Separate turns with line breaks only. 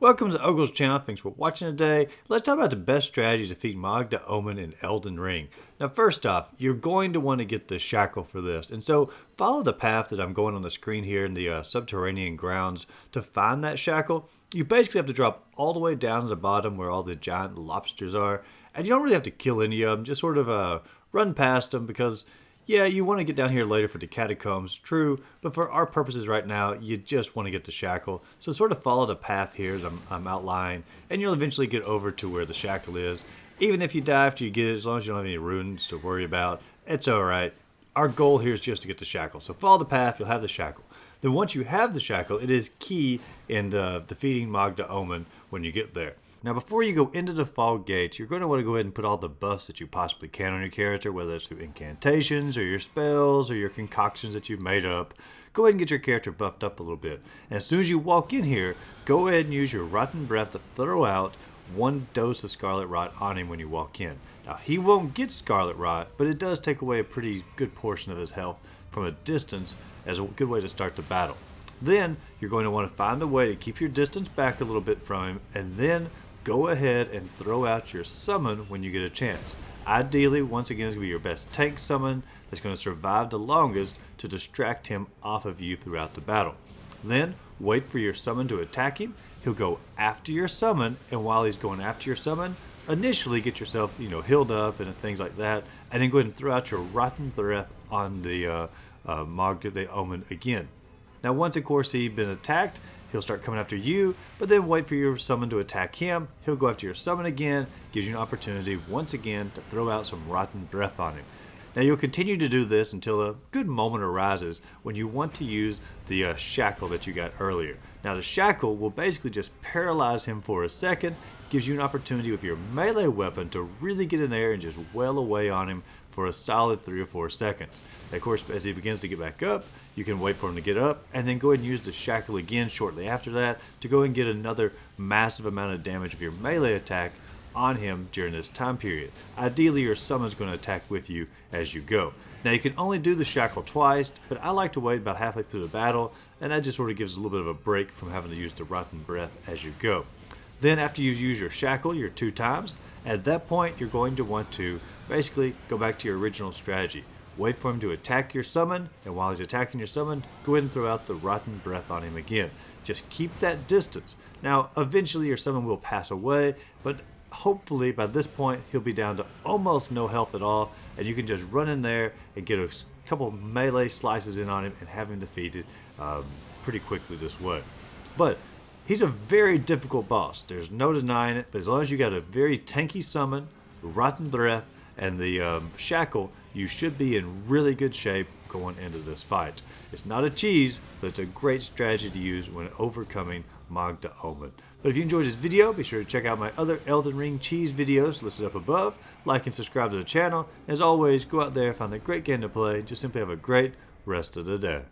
Welcome to Ogle's channel. Thanks for watching today. Let's talk about the best strategy to defeat Mohg the Omen in Elden Ring. Now, first off, you're going to want to get the shackle for this. And so follow the path that I'm going on the screen here in the subterranean grounds to find that shackle. You basically have to drop all the way down to the bottom where all the giant lobsters are. And you don't really have to kill any of them. Just sort of run past them because yeah, you want to get down here later for the catacombs, true, but for our purposes right now, you just want to get the shackle. So sort of follow the path here as I'm outlining, and you'll eventually get over to where the shackle is. Even if you die after you get it, as long as you don't have any runes to worry about, it's alright. Our goal here is just to get the shackle. So follow the path, you'll have the shackle. Then once you have the shackle, it is key in defeating Mohg the Omen when you get there. Now, before you go into the fog gates, you're going to want to go ahead and put all the buffs that you possibly can on your character, whether it's through incantations or your spells or your concoctions that you've made up. Go ahead and get your character buffed up a little bit. And as soon as you walk in here, go ahead and use your Rotten Breath to throw out 1 dose of Scarlet Rot on him when you walk in. Now, he won't get Scarlet Rot, but it does take away a pretty good portion of his health from a distance as a good way to start the battle. Then, you're going to want to find a way to keep your distance back a little bit from him, and then go ahead and throw out your summon when you get a chance. Ideally, once again, it's going to be your best tank summon that's going to survive the longest to distract him off of you throughout the battle. Then, wait for your summon to attack him. He'll go after your summon, and while he's going after your summon, initially get yourself, healed up and things like that, and then go ahead and throw out your Rotten Breath on the Mohg the Omen again. Now, once, of course, he's been attacked, he'll start coming after you, but then wait for your summon to attack him. He'll go after your summon again, gives you an opportunity once again to throw out some Rotten Breath on him. Now, you'll continue to do this until a good moment arises when you want to use the shackle that you got earlier. Now, the shackle will basically just paralyze him for a second, gives you an opportunity with your melee weapon to really get in there and just wail away on him for a solid 3 or 4 seconds. And of course, as he begins to get back up, you can wait for him to get up and then go ahead and use the shackle again shortly after that to go and get another massive amount of damage of your melee attack on him during this time period. Ideally, your summon's going to attack with you as you go. Now, you can only do the shackle twice, but I like to wait about halfway through the battle, and that just sort of gives a little bit of a break from having to use the Rotten Breath as you go. Then after you use your shackle, your 2 times, at that point you're going to want to basically go back to your original strategy. Wait for him to attack your summon, and while he's attacking your summon, go ahead and throw out the Rotten Breath on him again. Just keep that distance. Now, eventually your summon will pass away, but hopefully by this point he'll be down to almost no health at all, and you can just run in there and get a couple melee slices in on him and have him defeated pretty quickly this way. But he's a very difficult boss. There's no denying it. But as long as you got a very tanky summon, Rotten Breath, and the shackle, you should be in really good shape going into this fight. It's not a cheese, but it's a great strategy to use when overcoming Mohg the Omen. But if you enjoyed this video, be sure to check out my other Elden Ring cheese videos listed up above. Like and subscribe to the channel. As always, go out there, find a great game to play. Just simply have a great rest of the day.